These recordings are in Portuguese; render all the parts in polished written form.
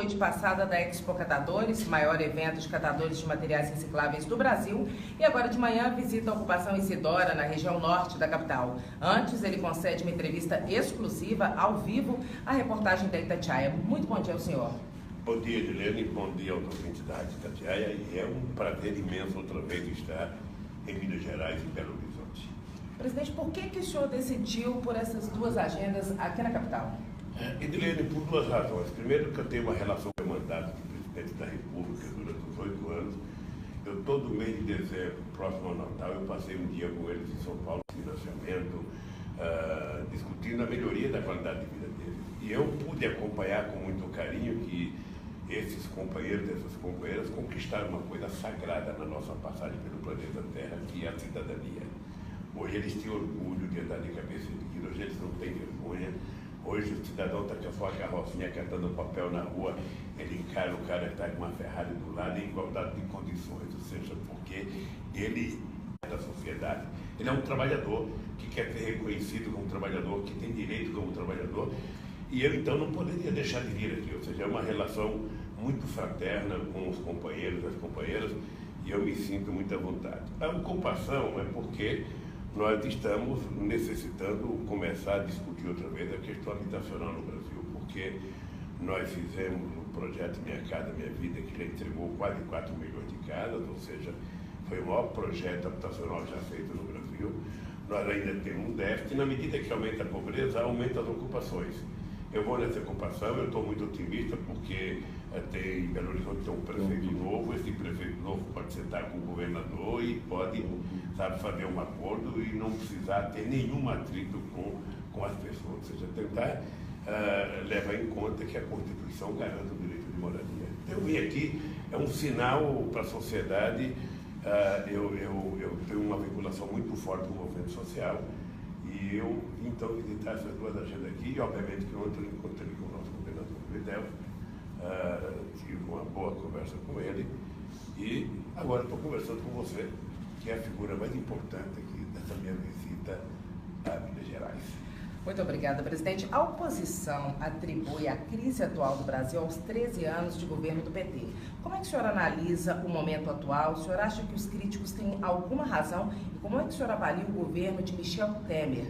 noite passada da Expo Catadores, maior evento de catadores de materiais recicláveis do Brasil, e agora de manhã visita a Ocupação Isidora, na região norte da capital. Antes, ele concede uma entrevista exclusiva, ao vivo, à reportagem da Itatiaia. Muito bom dia ao senhor. Bom dia, Edilene, bom dia aos ouvintes da Rádio Itatiaia, e é um prazer imenso outra vez estar em Minas Gerais e Belo Horizonte. Presidente, por que o senhor decidiu por essas duas agendas aqui na capital? Edilene, por duas razões. Primeiro, que eu tenho uma relação com o mandato de presidente da República durante os 8 anos. Eu, todo mês de dezembro, próximo ao Natal, eu passei um dia com eles em São Paulo, financiamento, discutindo a melhoria da qualidade de vida deles. E eu pude acompanhar com muito carinho que esses companheiros e essas companheiras conquistaram uma coisa sagrada na nossa passagem pelo planeta Terra, que é a cidadania. Hoje eles têm orgulho de andar de cabeça erguida, hoje eles não têm vergonha. Hoje o cidadão está com a sua carrocinha catando papel na rua, ele encara o cara que está com uma Ferrari do lado em igualdade de condições, ou seja, porque ele é da sociedade. Ele é um trabalhador que quer ser reconhecido como trabalhador, que tem direito como trabalhador, e eu então não poderia deixar de vir aqui, ou seja, é uma relação muito fraterna com os companheiros e as companheiras, e eu me sinto muito à vontade. A ocupação é porque nós estamos necessitando começar a discutir outra vez a questão habitacional no Brasil, porque nós fizemos o projeto Minha Casa Minha Vida, que já entregou quase 4 milhões de casas, ou seja, foi o maior projeto habitacional já feito no Brasil. Nós ainda temos um déficit, e na medida que aumenta a pobreza, aumenta as ocupações. Eu vou nessa ocupação, eu estou muito otimista, porque em Belo Horizonte tem um prefeito novo, esse prefeito novo pode sentar com o governador e pode, fazer um acordo e não precisar ter nenhum atrito com as pessoas, ou seja, tentar levar em conta que a Constituição garante o direito de moradia. Então, eu vim aqui, é um sinal para a sociedade, eu tenho uma vinculação muito forte com o movimento social, e eu, então, visitar essas duas agendas aqui, e obviamente que ontem eu encontrei com o nosso governador Fidel, tive uma boa conversa com ele, e agora estou conversando com você, que é a figura mais importante aqui dessa minha visita a Minas Gerais. Muito obrigada, presidente. A oposição atribui a crise atual do Brasil aos 13 anos de governo do PT. Como é que o senhor analisa o momento atual? O senhor acha que os críticos têm alguma razão? E como é que o senhor avalia o governo de Michel Temer?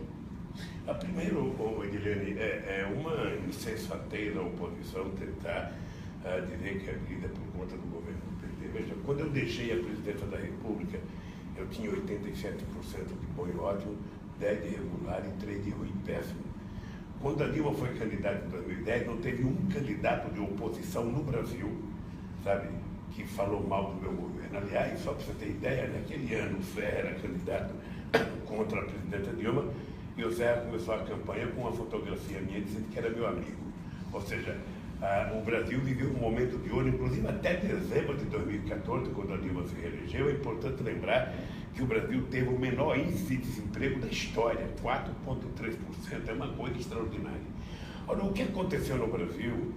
Primeiro, Edilene, é uma insensatez da oposição tentar dizer que a crise é por conta do governo do PT. Veja, quando eu deixei a presidência da República, eu tinha 87% de bom e ótimo, 10 de regular e 3 de ruim e péssimo. Quando a Dilma foi candidata em 2010, não teve um candidato de oposição no Brasil, que falou mal do meu governo. Aliás, só para você ter ideia, naquele ano o Serra era candidato contra a presidenta Dilma, e o Serra começou a campanha com uma fotografia minha dizendo que era meu amigo. Ou seja, o Brasil viveu um momento de ouro, inclusive até dezembro de 2014, quando a Dilma se reelegeu. É importante lembrar que o Brasil teve o menor índice de desemprego da história, 4,3%, é uma coisa extraordinária. Ora, o que aconteceu no Brasil,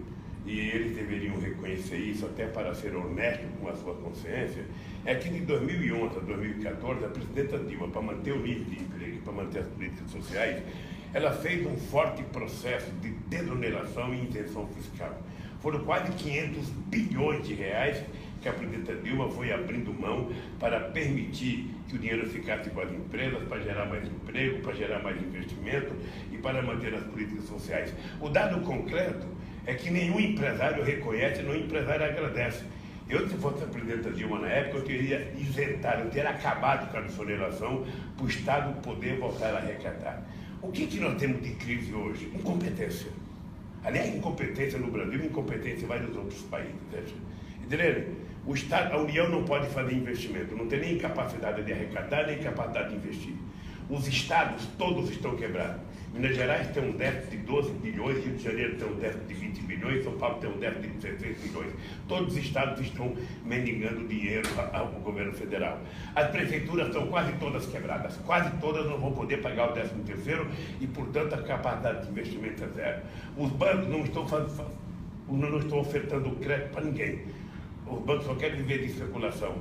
e eles deveriam reconhecer isso até para ser honesto com a sua consciência, é que de 2011 a 2014, a presidenta Dilma, para manter o nível de emprego, para manter as políticas sociais, ela fez um forte processo de desoneração e isenção fiscal. Foram quase 500 bilhões de reais que a presidenta Dilma foi abrindo mão para permitir que o dinheiro ficasse com as empresas, para gerar mais emprego, para gerar mais investimento e para manter as políticas sociais. O dado concreto é que nenhum empresário reconhece, nenhum empresário agradece. Eu, se fosse a presidenta Dilma na época, eu teria isentado, eu teria acabado com a desoneração para o Estado poder voltar a arrecadar. O que nós temos de crise hoje? Incompetência. Aliás, incompetência no Brasil e incompetência em vários outros países. Edilene, o Estado, a União não pode fazer investimento, não tem nem capacidade de arrecadar, nem capacidade de investir. Os estados todos estão quebrados. Minas Gerais tem um déficit de 12 bilhões, Rio de Janeiro tem um déficit de 20 bilhões, São Paulo tem um déficit de 16 bilhões. Todos os estados estão mendigando dinheiro ao governo federal. As prefeituras estão quase todas quebradas, quase todas não vão poder pagar o 13º e, portanto, a capacidade de investimento é zero. Os bancos não estão ofertando crédito para ninguém. Os bancos só querem viver de especulação.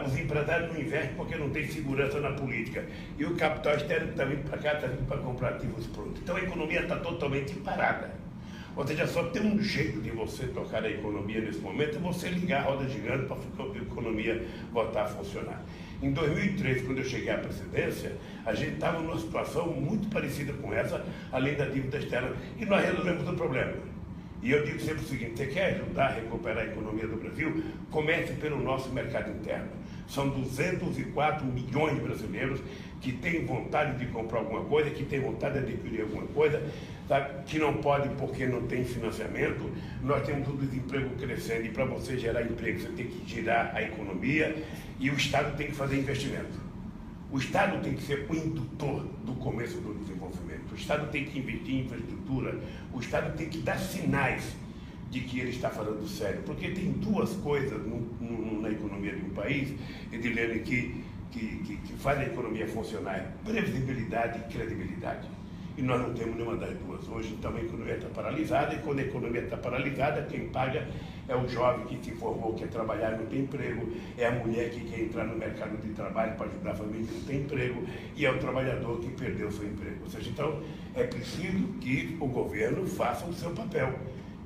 Os empresários não investem porque não tem segurança na política. E o capital externo que está vindo para cá está vindo para comprar ativos prontos. Então a economia está totalmente parada. Ou seja, só tem um jeito de você tocar a economia nesse momento, é você ligar a roda gigante para a economia voltar a funcionar. Em 2003, quando eu cheguei à presidência, a gente estava numa situação muito parecida com essa, além da dívida externa, e nós resolvemos o problema. E eu digo sempre o seguinte: você quer ajudar a recuperar a economia do Brasil? Comece pelo nosso mercado interno. São 204 milhões de brasileiros que têm vontade de comprar alguma coisa, que têm vontade de adquirir alguma coisa, sabe? Que não podem porque não tem financiamento. Nós temos o desemprego crescendo e para você gerar emprego você tem que girar a economia e o Estado tem que fazer investimento. O Estado tem que ser o indutor do começo do desenvolvimento. O Estado tem que investir em infraestrutura. O Estado tem que dar sinais de que ele está falando sério. Porque tem duas coisas na economia de um país, Edilene, que fazem a economia funcionar: é previsibilidade e credibilidade. E nós não temos nenhuma das duas hoje, então a economia está paralisada, e quando a economia está paralisada, quem paga é o jovem que se formou, quer trabalhar e não tem emprego, é a mulher que quer entrar no mercado de trabalho para ajudar a família e não tem emprego, e é o trabalhador que perdeu seu emprego. Ou seja, então é preciso que o governo faça o seu papel,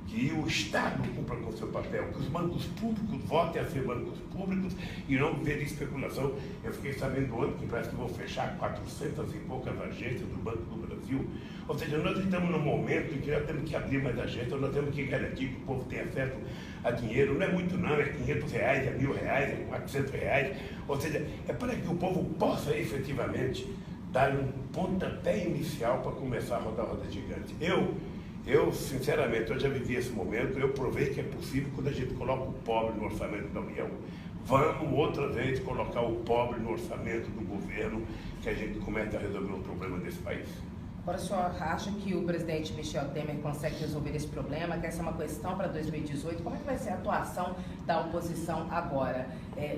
que o Estado cumpra com o seu papel, que os bancos públicos voltem a ser bancos públicos e não viver de especulação. Eu fiquei sabendo ontem que parece que vão fechar 400 e poucas agências do Banco do Brasil. Ou seja, nós estamos num momento em que nós temos que abrir mais agências, nós temos que garantir que o povo tenha acesso a dinheiro. Não é muito não, é R$500, é R$1.000, é R$400. Ou seja, é para que o povo possa efetivamente dar um pontapé inicial para começar a rodar a roda gigante. Eu, sinceramente, eu já vivi esse momento, eu provei que é possível quando a gente coloca o pobre no orçamento da União. Vamos outra vez colocar o pobre no orçamento do governo, que a gente comece a resolver o problema desse país. Agora, o senhor acha que o presidente Michel Temer consegue resolver esse problema? Que essa é uma questão para 2018. Como é que vai ser a atuação da oposição agora?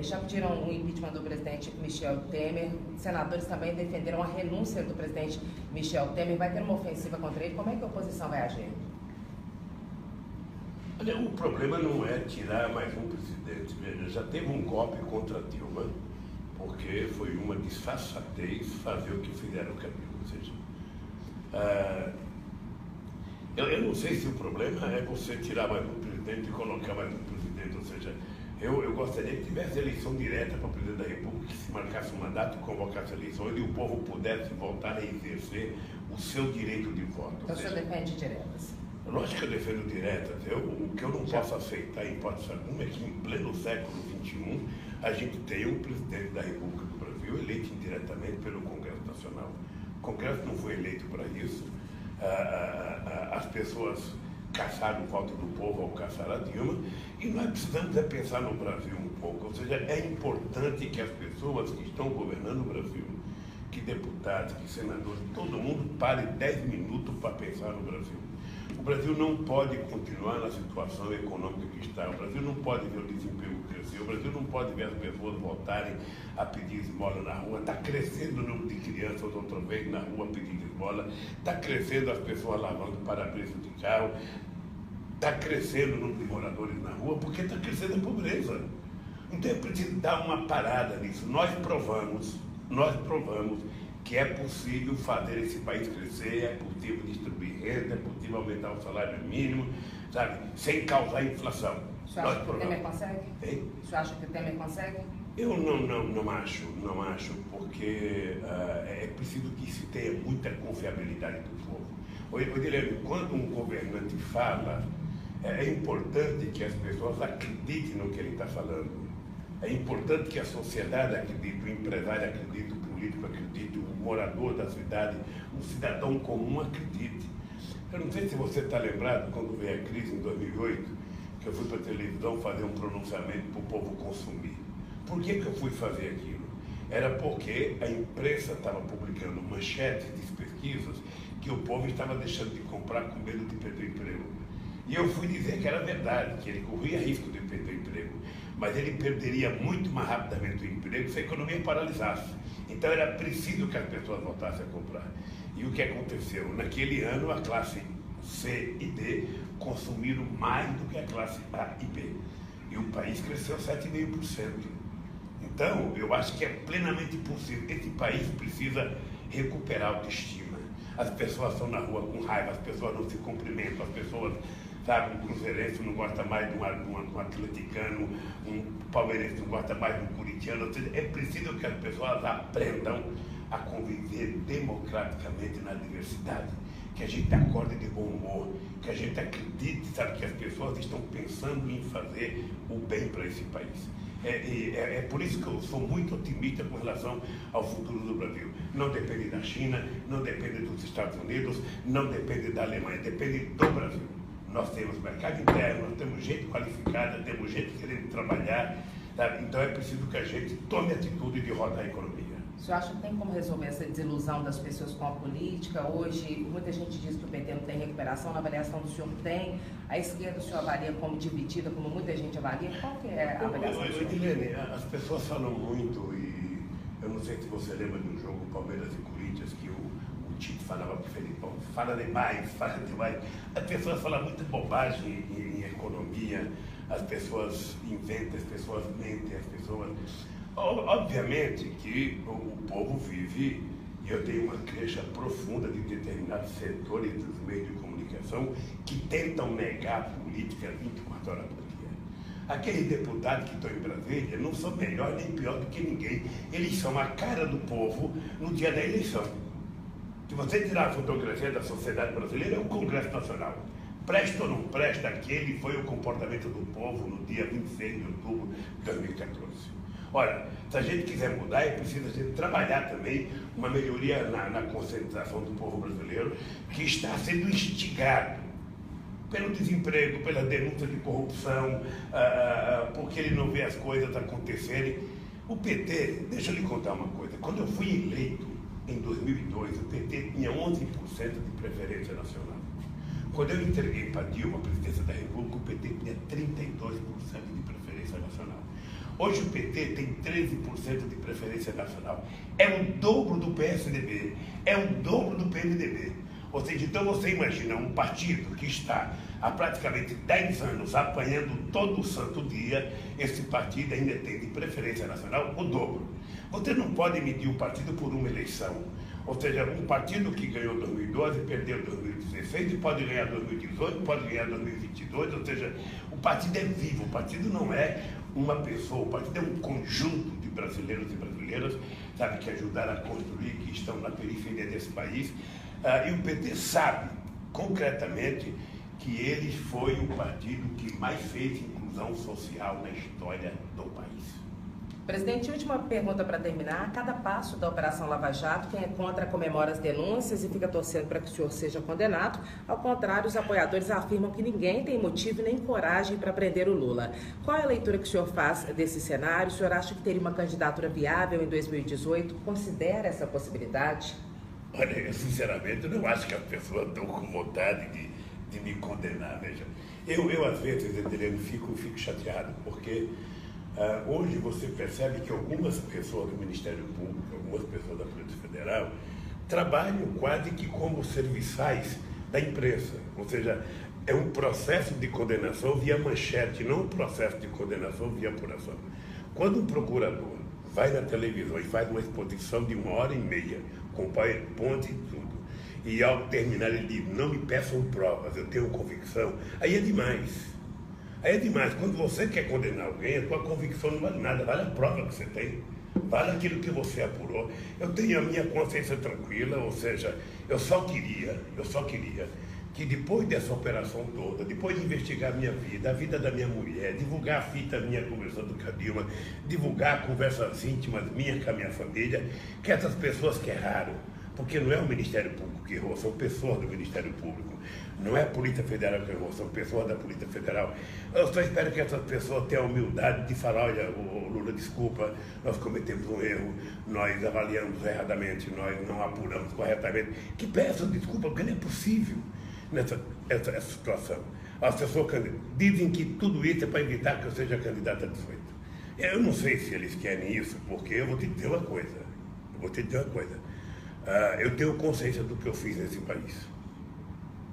Já pediram o impeachment do presidente Michel Temer, senadores também defenderam a renúncia do presidente Michel Temer. Vai ter uma ofensiva contra ele? Como é que a oposição vai agir? Olha, o problema não é tirar mais um presidente. Veja, já teve um golpe contra Dilma, porque foi uma disfarçatez fazer o que fizeram com a Dilma. Ou seja, eu não sei se o problema é você tirar mais um presidente e colocar mais um presidente. Ou seja, eu gostaria que tivesse eleição direta para o presidente da República, que se marcasse um mandato e convocasse eleições e o povo pudesse voltar a exercer o seu direito de voto. Então o senhor defende diretas? Lógico que eu defendo diretas. O que eu não posso aceitar, em hipótese alguma, é que em pleno século XXI a gente tenha um presidente da República do Brasil eleito indiretamente pelo Congresso Nacional. O Congresso não foi eleito para isso. As pessoas caçaram o voto do povo ao caçar a Dilma, e nós precisamos pensar no Brasil um pouco. Ou seja, é importante que as pessoas que estão governando o Brasil, que deputados, que senadores, todo mundo pare 10 minutos para pensar no Brasil. O Brasil não pode continuar na situação econômica que está. O Brasil não pode ver o desemprego crescer. O Brasil não pode ver as pessoas voltarem a pedir esmola na rua. Está crescendo o número de crianças outra vez na rua pedindo esmola. Está crescendo as pessoas lavando para-brisa de carro. Está crescendo o número de moradores na rua porque está crescendo a pobreza. Então é preciso dar uma parada nisso. Nós provamos que é possível fazer esse país crescer, é possível distribuir renda, é possível aumentar o salário mínimo, sabe, sem causar inflação. O senhor acha que o Temer consegue? Hein? O senhor acha que o Temer consegue? Eu não acho, porque é preciso que se tenha muita confiabilidade do povo. Guilherme, quando um governante fala, é importante que as pessoas acreditem no que ele está falando. É importante que a sociedade acredite, o empresário acredite, o político acredite, o morador da cidade, o cidadão comum acredite. Eu não sei se você está lembrado, quando veio a crise em 2008, que eu fui para a televisão fazer um pronunciamento para o povo consumir. Por que eu fui fazer aquilo? Era porque a imprensa estava publicando manchetes de pesquisas que o povo estava deixando de comprar com medo de perder o emprego. E eu fui dizer que era verdade, que ele corria risco de perder o emprego, mas ele perderia muito mais rapidamente o emprego se a economia paralisasse. Então era preciso que as pessoas voltassem a comprar. E o que aconteceu? Naquele ano, a classe C e D consumiram mais do que a classe A e B. E o país cresceu 7,5%. Então, eu acho que é plenamente possível. Esse país precisa recuperar a autoestima. as pessoas estão na rua com raiva, as pessoas não se cumprimentam, as pessoas, sabe, um cruzeirense não gosta mais de um atleticano, um palmeirense não gosta mais de um corintiano. Ou seja, é preciso que as pessoas aprendam a conviver democraticamente na diversidade, que a gente acorde de bom humor, que a gente acredite, sabe, que as pessoas estão pensando em fazer o bem para esse país. É por isso que eu sou muito otimista com relação ao futuro do Brasil. Não depende da China, não depende dos Estados Unidos, não depende da Alemanha, depende do Brasil. Nós temos mercado interno, nós temos gente qualificada, temos gente querendo trabalhar, sabe? Então é preciso que a gente tome a atitude de rodar a economia. O senhor acha que tem como resolver essa desilusão das pessoas com a política? Hoje, muita gente diz que o PT não tem recuperação, na avaliação do senhor tem. A esquerda o senhor avalia como dividida, como muita gente avalia. Qual que é a avaliação do senhor? Edilene, as pessoas falam muito, e eu não sei se você lembra do jogo Palmeiras e Corinthians, que o Tite falava para o Felipão, fala demais. As pessoas falam muita bobagem em economia, as pessoas inventam, as pessoas mentem, as pessoas... Obviamente que o povo vive, e eu tenho uma queixa profunda de determinados setores dos meios de comunicação que tentam negar a política 24 horas por dia. Aqueles deputados que estão em Brasília não são melhor nem pior do que ninguém. Eles são a cara do povo no dia da eleição. Se você tirar a fotografia da sociedade brasileira, é o Congresso Nacional. Presta ou não presta, aquele foi o comportamento do povo no dia 26 de outubro de 2014. Olha, se a gente quiser mudar, é preciso a gente trabalhar também uma melhoria na conscientização do povo brasileiro, que está sendo instigado pelo desemprego, pela denúncia de corrupção, porque ele não vê as coisas acontecerem. O PT, deixa eu lhe contar uma coisa, quando eu fui eleito em 2002, o PT tinha 11% de preferência nacional. Quando eu entreguei para Dilma a presidência da República, o PT tinha 32% de preferência nacional. Hoje o PT tem 13% de preferência nacional. É o dobro do PSDB, é o dobro do PMDB. Ou seja, então você imagina um partido que está há praticamente 10 anos apanhando todo o santo dia, esse partido ainda tem de preferência nacional o dobro. Você não pode medir o partido por uma eleição. Ou seja, um partido que ganhou 2012, perdeu 2016, e pode ganhar 2018, pode ganhar 2022, ou seja, o partido é vivo, o partido não é uma pessoa, o partido é um conjunto de brasileiros e brasileiras, sabe, que ajudaram a construir, que estão na periferia desse país, e o PT sabe, concretamente, que ele foi o partido que mais fez inclusão social na história do país. Presidente, última pergunta para terminar. A cada passo da Operação Lava Jato, quem é contra comemora as denúncias e fica torcendo para que o senhor seja condenado. Ao contrário, os apoiadores afirmam que ninguém tem motivo nem coragem para prender o Lula. Qual é a leitura que o senhor faz desse cenário? O senhor acha que teria uma candidatura viável em 2018? Considera essa possibilidade? Olha, eu sinceramente não acho que as pessoas estão com vontade de me condenar. Veja, eu às vezes, Edilene, fico chateado, porque... hoje você percebe que algumas pessoas do Ministério Público, algumas pessoas da Polícia Federal, trabalham quase que como serviçais da imprensa. Ou seja, é um processo de condenação via manchete, não um processo de condenação via apuração. Quando um procurador vai na televisão e faz uma exposição de 1h30, com PowerPoint e tudo, e ao terminar ele diz, não me peçam provas, eu tenho convicção, aí é demais. Aí é demais. Quando você quer condenar alguém, a tua convicção não vale nada, vale a prova que você tem, vale aquilo que você apurou. Eu tenho a minha consciência tranquila, ou seja, eu só queria que depois dessa operação toda, depois de investigar a minha vida, a vida da minha mulher, divulgar a fita minha conversando com a Dilma, divulgar conversas íntimas minhas com a minha família, que essas pessoas que erraram, porque não é o Ministério Público que errou, são pessoas do Ministério Público. Não é a Polícia Federal que errou, são pessoas da Polícia Federal. Eu só espero que essas pessoas tenham a humildade de falar, olha, Lula, desculpa, nós cometemos um erro, nós avaliamos erradamente, nós não apuramos corretamente. Que peçam desculpa, porque não é possível essa situação. As pessoas dizem que tudo isso é para evitar que eu seja candidato a 18. Eu não sei se eles querem isso, porque eu vou te dizer uma coisa. Eu tenho consciência do que eu fiz nesse país.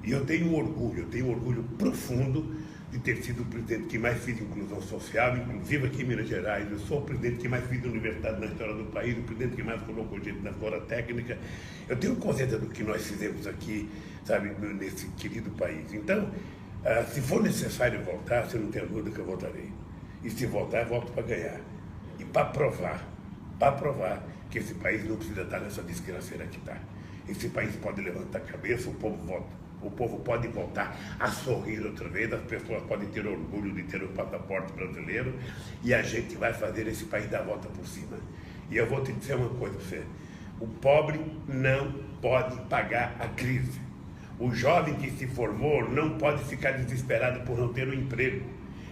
E eu tenho um orgulho profundo, de ter sido o presidente que mais fez inclusão social, inclusive aqui em Minas Gerais. Eu sou o presidente que mais fez universidade na história do país, o presidente que mais colocou gente na escola técnica. Eu tenho consciência do que nós fizemos aqui, sabe, nesse querido país. Então, se for necessário voltar, você não tem dúvida que eu voltarei. E se voltar, eu volto para ganhar. E para provar que esse país não precisa estar nessa desgraceira que está. Esse país pode levantar a cabeça, o povo volta. O povo pode voltar a sorrir outra vez, as pessoas podem ter orgulho de ter o passaporte brasileiro e a gente vai fazer esse país dar a volta por cima. E eu vou te dizer uma coisa para você: o pobre não pode pagar a crise. O jovem que se formou não pode ficar desesperado por não ter um emprego.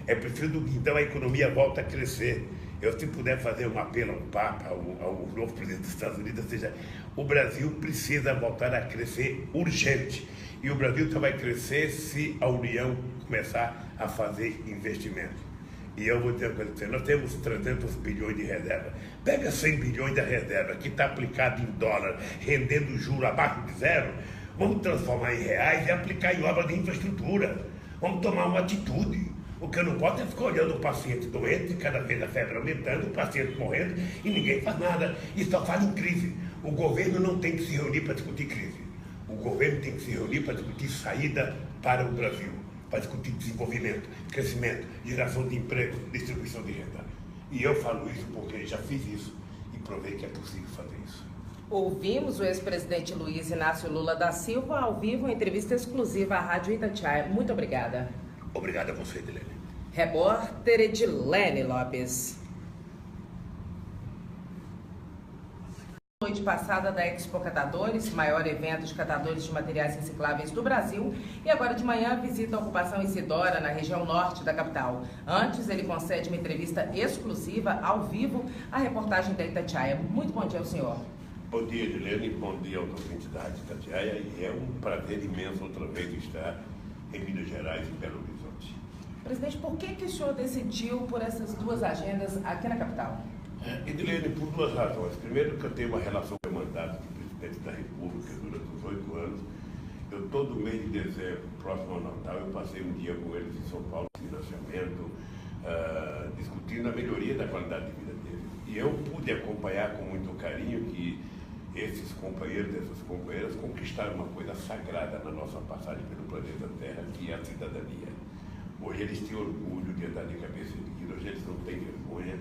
É preciso que então a economia volte a crescer. Eu, se puder fazer um apelo ao Papa, ao novo presidente dos Estados Unidos, ou seja, o Brasil precisa voltar a crescer urgente. E o Brasil só vai crescer se a União começar a fazer investimento. E eu vou dizer uma coisa para você: nós temos 300 bilhões de reserva. Pega 100 bilhões da reserva, que está aplicado em dólar, rendendo juros abaixo de zero, vamos transformar em reais e aplicar em obras de infraestrutura. Vamos tomar uma atitude. O que eu não posso é ficar olhando o paciente doente, cada vez a febre aumentando, o paciente morrendo e ninguém faz nada. E só fala em crise. O governo não tem que se reunir para discutir crise. O governo tem que se reunir para discutir saída para o Brasil, para discutir desenvolvimento, crescimento, geração de emprego, distribuição de renda. E eu falo isso porque já fiz isso e provei que é possível fazer isso. Ouvimos o ex-presidente Luiz Inácio Lula da Silva ao vivo em entrevista exclusiva à Rádio Itatiaia. Muito obrigada. Obrigado a você, Edilene. Repórter Edilene Lopes. Noite passada da Expo Catadores, maior evento de catadores de materiais recicláveis do Brasil, e agora de manhã visita a ocupação Isidora, na região norte da capital. Antes, ele concede uma entrevista exclusiva, ao vivo, à reportagem da Itatiaia. Muito bom dia ao senhor. Bom dia, Edilene, bom dia aos ouvintes da Rádio Itatiaia, e é um prazer imenso outra vez estar em Minas Gerais e Belo Horizonte. Presidente, por que o senhor decidiu por essas duas agendas aqui na capital? Edilene, por duas razões. Primeiro, que eu tenho uma relação com o mandato do presidente da República durante os 8 anos. Eu, todo mês de dezembro, próximo ao Natal, eu passei um dia com eles em São Paulo, financiamento, discutindo a melhoria da qualidade de vida deles. E eu pude acompanhar com muito carinho que esses companheiros e essas companheiras conquistaram uma coisa sagrada na nossa passagem pelo planeta Terra, que é a cidadania. Hoje eles têm orgulho de andar de cabeça erguida, hoje eles não têm vergonha.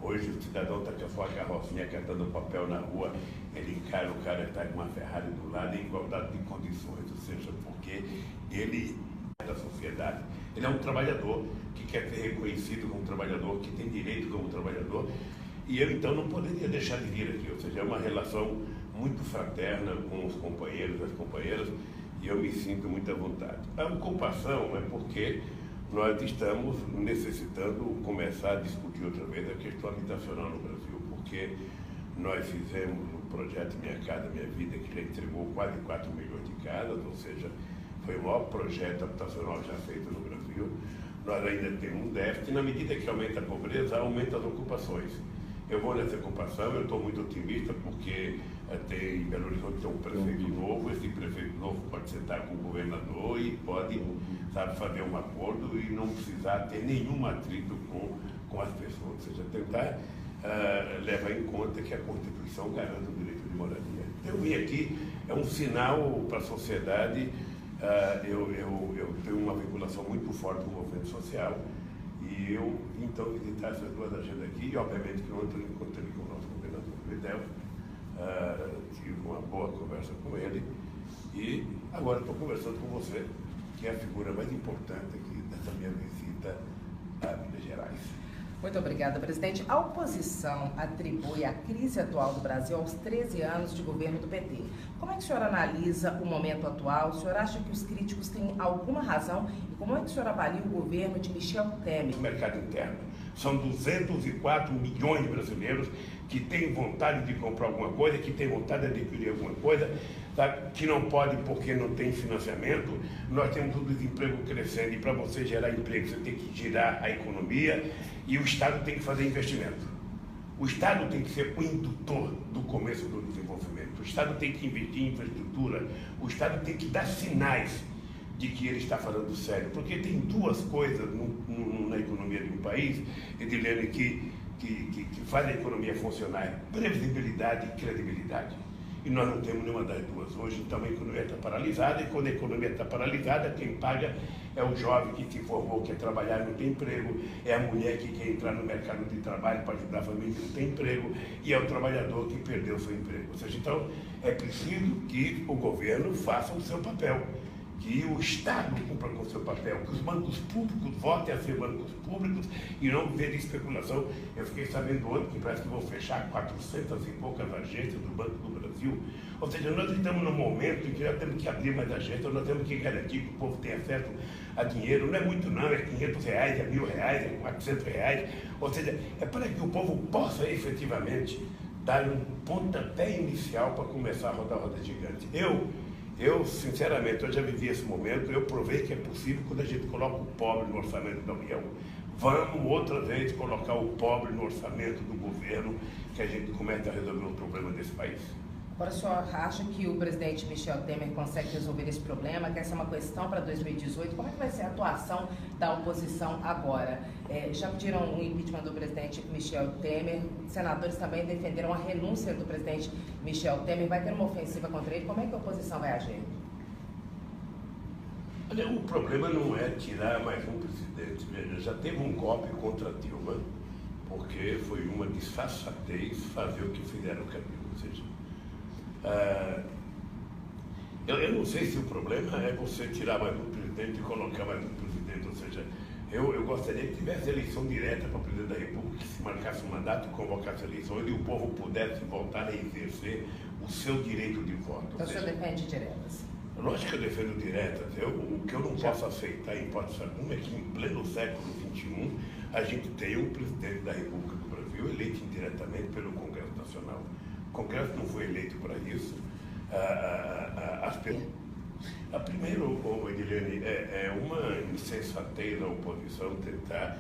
Hoje o cidadão está com a sua carrocinha catando papel na rua, ele encara o cara que está com uma Ferrari do lado em igualdade de condições, ou seja, porque ele é da sociedade. Ele é um trabalhador que quer ser reconhecido como trabalhador, que tem direito como trabalhador, e eu então não poderia deixar de vir aqui, ou seja, é uma relação muito fraterna com os companheiros e as companheiras, e eu me sinto muito à vontade. A ocupação é porque nós estamos necessitando começar a discutir outra vez a questão habitacional no Brasil, porque nós fizemos o projeto Minha Casa Minha Vida, que já entregou quase 4 milhões de casas, ou seja, foi o maior projeto habitacional já feito no Brasil. Nós ainda temos um déficit, e na medida que aumenta a pobreza, aumenta as ocupações. Eu vou nessa ocupação, eu estou muito otimista, porque tem em Belo Horizonte tem um prefeito novo, esse prefeito novo pode sentar com o governador e pode, sabe, fazer um acordo e não precisar ter nenhum atrito com as pessoas, ou seja, tentar levar em conta que a Constituição garante o direito de moradia. Eu vim aqui, é um sinal para a sociedade, eu tenho uma vinculação muito forte com o movimento social, e eu, então, visitar essas duas agendas aqui, e obviamente que ontem eu encontrei com o nosso governador Fidel, tive uma boa conversa com ele, e agora estou conversando com você, que é a figura mais importante aqui dessa minha visita a Minas Gerais. Muito obrigada, presidente. A oposição atribui a crise atual do Brasil aos 13 anos de governo do PT. Como é que o senhor analisa o momento atual? O senhor acha que os críticos têm alguma razão? E como é que o senhor avalia o governo de Michel Temer? No mercado interno, são 204 milhões de brasileiros que têm vontade de comprar alguma coisa, que têm vontade de adquirir alguma coisa, tá? Que não pode porque não tem financiamento. Nós temos o desemprego crescendo, e para você gerar emprego, você tem que girar a economia, e o Estado tem que fazer investimento. O Estado tem que ser o indutor do começo do desenvolvimento. O Estado tem que investir em infraestrutura. O Estado tem que dar sinais de que ele está falando sério, porque tem duas coisas na economia de um país, Edilene, que faz a economia funcionar: previsibilidade e credibilidade. E nós não temos nenhuma das duas hoje, então a economia está paralisada, e quando a economia está paralisada, quem paga é o jovem que se formou, quer trabalhar e não tem emprego, é a mulher que quer entrar no mercado de trabalho para ajudar a família e não tem emprego, e é o trabalhador que perdeu seu emprego. Ou seja, então é preciso que o governo faça o seu papel, que o Estado cumpra com o seu papel, que os bancos públicos voltem a ser bancos públicos e não viver de especulação. Eu fiquei sabendo ontem que parece que vão fechar 400 e poucas agências do Banco do Brasil. Ou seja, nós estamos num momento em que já temos que abrir mais agências, nós temos que garantir que o povo tenha acesso a dinheiro. Não é muito não, é R$500, é R$1.000, é R$400. Ou seja, é para que o povo possa efetivamente dar um pontapé inicial para começar a rodar a roda gigante. Eu, sinceramente, eu já vivi esse momento, eu provei que é possível quando a gente coloca o pobre no orçamento da União. Vamos outra vez colocar o pobre no orçamento do governo, que a gente comece a resolver o problema desse país. Agora, o senhor acha que o presidente Michel Temer consegue resolver esse problema, que essa é uma questão para 2018? Como é que vai ser a atuação da oposição agora? Já pediram o impeachment do presidente Michel Temer, senadores também defenderam a renúncia do presidente Michel Temer. Vai ter uma ofensiva contra ele? Como é que a oposição vai agir? Olha, o problema não é tirar mais um presidente. Veja, já teve um golpe contra Dilma, porque foi uma disfarçatez fazer o que fizeram com a Dilma. Ou seja, eu não sei se o problema é você tirar mais um presidente e colocar mais um presidente. Ou seja, eu gostaria que tivesse eleição direta para o presidente da República, que se marcasse um mandato, convocasse eleições e o povo pudesse voltar a exercer o seu direito de voto. Então o senhor defende diretas? Lógico que eu defendo diretas. O que eu não posso aceitar em hipótese alguma é que em pleno século XXI a gente tenha um presidente da República do Brasil eleito indiretamente pelo Congresso Nacional. O Congresso não foi eleito para isso. Primeiro, Edilene, é uma insensatez da oposição tentar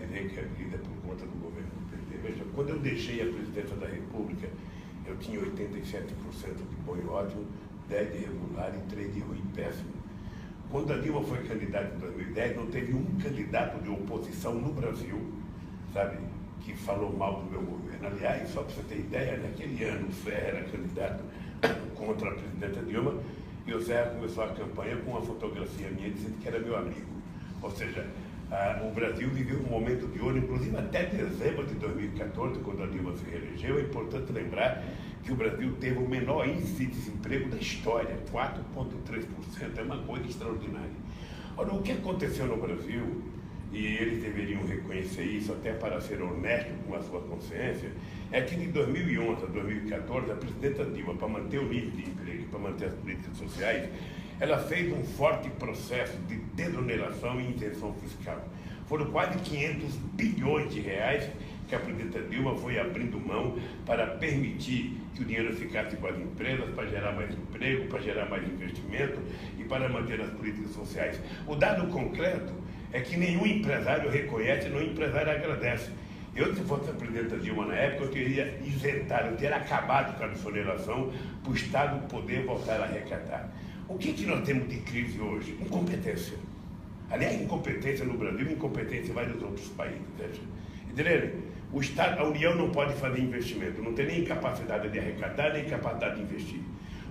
dizer que a vida é por conta do governo do PT. Veja, quando eu deixei a presidência da República, eu tinha 87% de bom e ótimo, 10% de regular e 3% de ruim péssimo. Quando a Dilma foi candidata em 2010, não teve um candidato de oposição no Brasil, sabe, que falou mal do meu governo. Aliás, só para você ter ideia, naquele ano o Serra era candidato contra a presidenta Dilma e o Serra começou a campanha com uma fotografia minha dizendo que era meu amigo. Ou seja, o Brasil viveu um momento de ouro, inclusive até dezembro de 2014, quando a Dilma se reelegeu. É importante lembrar que o Brasil teve o menor índice de desemprego da história, 4,3%, é uma coisa extraordinária. Ora, o que aconteceu no Brasil, e eles deveriam reconhecer isso até para ser honesto com a sua consciência, é que de 2011 a 2014, a presidenta Dilma, para manter o nível de emprego e para manter as políticas sociais, ela fez um forte processo de desoneração e isenção fiscal. Foram quase 500 bilhões de reais que a presidenta Dilma foi abrindo mão para permitir que o dinheiro ficasse com as empresas, para gerar mais emprego, para gerar mais investimento e para manter as políticas sociais. O dado concreto é que nenhum empresário reconhece, nenhum empresário agradece. Eu, se fosse a presidenta Dilma na época, eu teria isentado, eu teria acabado com a desoneração para o Estado poder voltar a arrecadar. O que nós temos de crise hoje? Incompetência. Aliás, incompetência no Brasil, incompetência em vários outros países. Edilene, o Estado, a União não pode fazer investimento, não tem nem capacidade de arrecadar, nem capacidade de investir.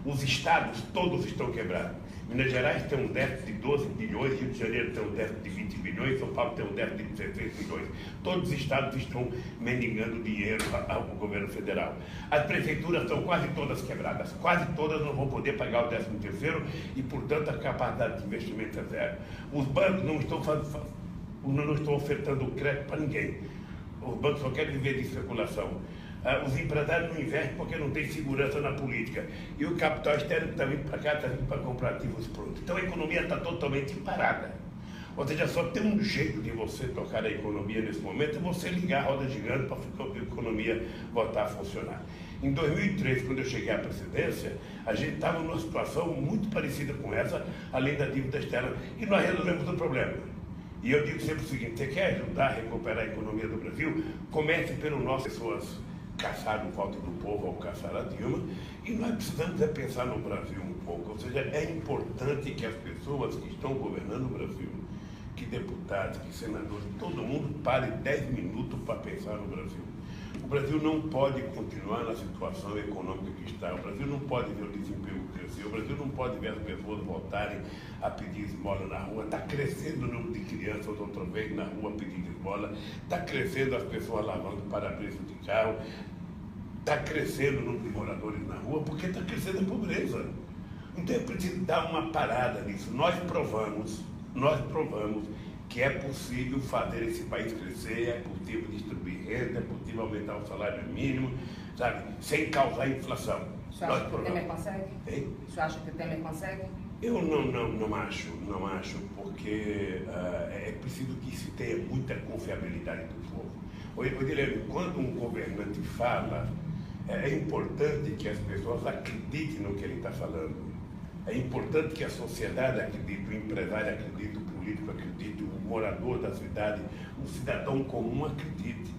Os estados todos estão quebrados. Minas Gerais tem um déficit de 12 bilhões, Rio de Janeiro tem um déficit de 20 bilhões, São Paulo tem um déficit de 16 bilhões. Todos os estados estão mendigando dinheiro ao governo federal. As prefeituras estão quase todas quebradas, quase todas não vão poder pagar o 13º e, portanto, a capacidade de investimento é zero. Os bancos não estão ofertando crédito para ninguém. Os bancos só querem viver de especulação. Os empresários não investem porque não tem segurança na política. E o capital externo que está vindo para cá está vindo para comprar ativos prontos. Então a economia está totalmente parada. Ou seja, só tem um jeito de você tocar a economia nesse momento, é você ligar a roda gigante para a economia voltar a funcionar. Em 2003, quando eu cheguei à presidência, a gente estava numa situação muito parecida com essa, além da dívida externa, e nós resolvemos o problema. E eu digo sempre o seguinte: você quer ajudar a recuperar a economia do Brasil? Comece pelas nossas pessoas caçar o voto do povo ao caçar a Dilma, e nós precisamos pensar no Brasil um pouco. Ou seja, é importante que as pessoas que estão governando o Brasil, que deputados, que senadores, todo mundo pare 10 minutos para pensar no Brasil. O Brasil não pode continuar na situação econômica que está. O Brasil não pode ver o desemprego crescer. O Brasil não pode ver as pessoas voltarem a pedir esmola na rua. Está crescendo o número de crianças outra vez na rua pedindo esmola. Está crescendo as pessoas lavando para-brisa de carro. Está crescendo o número de moradores na rua porque está crescendo a pobreza. Então é preciso dar uma parada nisso. Nós provamos que é possível fazer esse país crescer, é possível distribuir renda, é possível aumentar o salário mínimo, sabe, sem causar inflação. O senhor acha que o Temer consegue? Hein? O senhor acha que o Temer consegue? Eu não acho, porque é preciso que se tenha muita confiabilidade do povo. Odilene, quando um governante fala, é importante que as pessoas acreditem no que ele está falando. É importante que a sociedade acredite, o empresário acredite, o político acredite, o morador da cidade, um cidadão comum acredite.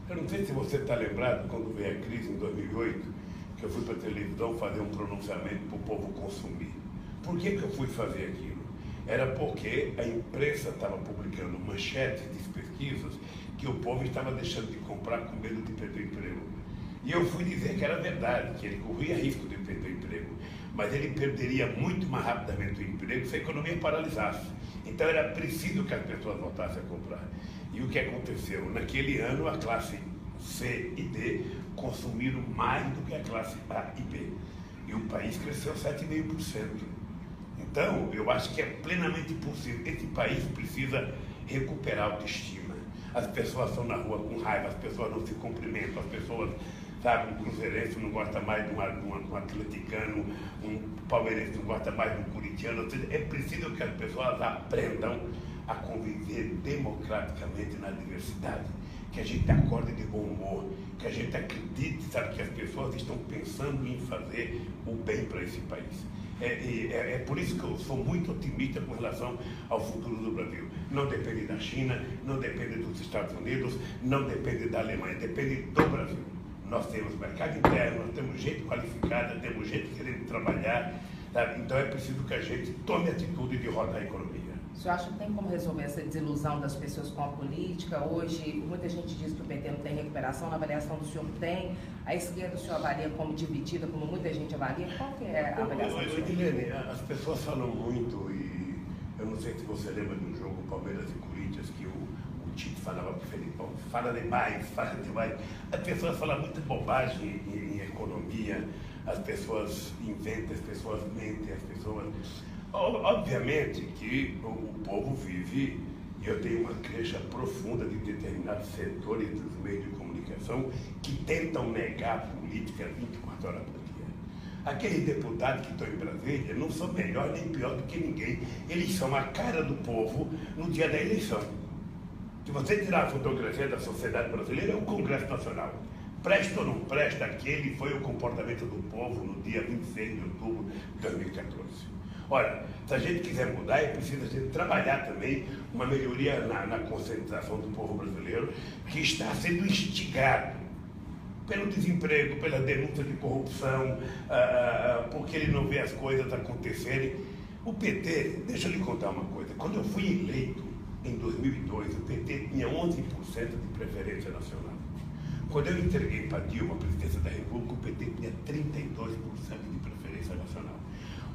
Eu não sei se você está lembrado, quando veio a crise em 2008, que eu fui para a televisão fazer um pronunciamento para o povo consumir. Por que eu fui fazer aquilo? Era porque a imprensa estava publicando manchetes de pesquisas que o povo estava deixando de comprar com medo de perder o emprego. E eu fui dizer que era verdade, que ele corria risco de perder o emprego, mas ele perderia muito mais rapidamente o emprego se a economia paralisasse. Então era preciso que as pessoas voltassem a comprar. E o que aconteceu? Naquele ano, a classe C e D consumiram mais do que a classe A e B. E o país cresceu 7,5%. Então, eu acho que é plenamente possível. Esse país precisa recuperar a autoestima. As pessoas estão na rua com raiva, as pessoas não se cumprimentam, as pessoas, sabe, um cruzeirense não gosta mais de um atleticano, um palmeirense não gosta mais de um corintiano. Ou seja, é preciso que as pessoas aprendam a conviver democraticamente na diversidade, que a gente acorde de bom humor, que a gente acredite, sabe, que as pessoas estão pensando em fazer o bem para esse país. É por isso que eu sou muito otimista com relação ao futuro do Brasil. Não depende da China, não depende dos Estados Unidos, não depende da Alemanha, depende do Brasil. Nós temos mercado interno, nós temos gente qualificada, temos gente querendo trabalhar, sabe? Então é preciso que a gente tome a atitude de rodar a economia. O senhor acha que tem como resolver essa desilusão das pessoas com a política? Hoje, muita gente diz que o PT não tem recuperação, na avaliação do senhor tem. A esquerda o senhor avalia como dividida, como muita gente avalia. Qual que é a avaliação do senhor? Odilene, as pessoas falam muito, e eu não sei se você lembra de um jogo Palmeiras e Corinthians, que o Tite falava para o Felipão, fala demais. As pessoas falam muita bobagem em economia, as pessoas inventam, as pessoas mentem, as pessoas... Obviamente que o povo vive, e eu tenho uma queixa profunda de determinados setores dos meios de comunicação que tentam negar a política 24 horas por dia. Aqueles deputados que estão em Brasília não são melhor nem pior do que ninguém. Eles são a cara do povo no dia da eleição. Se você tirar a fotografia da sociedade brasileira, é o Congresso Nacional. Presta ou não presta, aquele foi o comportamento do povo no dia 26 de outubro de 2014. Ora, se a gente quiser mudar, é preciso a gente trabalhar também uma melhoria na conscientização do povo brasileiro, que está sendo instigado pelo desemprego, pela denúncia de corrupção, porque ele não vê as coisas acontecerem. O PT, deixa eu lhe contar uma coisa, quando eu fui eleito em 2002, o PT tinha 11% de preferência nacional. Quando eu entreguei para Dilma a presidência da República, o PT tinha 32% de preferência nacional.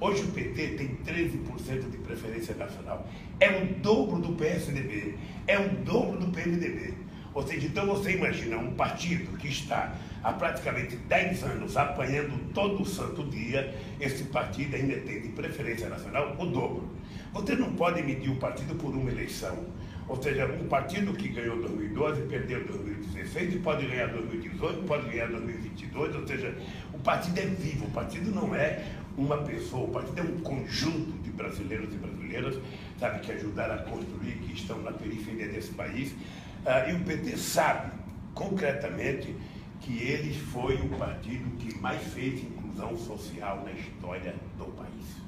Hoje o PT tem 13% de preferência nacional. É o dobro do PSDB, é o dobro do PMDB. Ou seja, então você imagina um partido que está há praticamente 10 anos apanhando todo o santo dia, esse partido ainda tem de preferência nacional o dobro. Você não pode medir o partido por uma eleição. Ou seja, um partido que ganhou 2012, perdeu 2016, e pode ganhar 2018, pode ganhar 2022, ou seja, o partido é vivo, o partido não é uma pessoa, o partido é um conjunto de brasileiros e brasileiras, sabe, que ajudaram a construir, que estão na periferia desse país, e o PT sabe, concretamente, que ele foi o partido que mais fez inclusão social na história do país.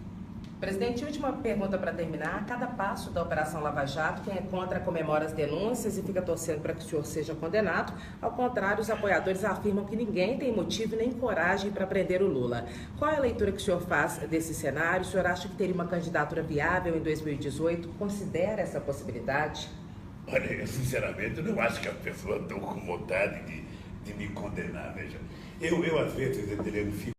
Presidente, última pergunta para terminar. A cada passo da Operação Lava Jato, quem é contra comemora as denúncias e fica torcendo para que o senhor seja condenado. Ao contrário, os apoiadores afirmam que ninguém tem motivo nem coragem para prender o Lula. Qual é a leitura que o senhor faz desse cenário? O senhor acha que teria uma candidatura viável em 2018? Considera essa possibilidade? Olha, eu sinceramente não acho que as pessoas estão com vontade de me condenar, veja. Eu às vezes, Edilene, fico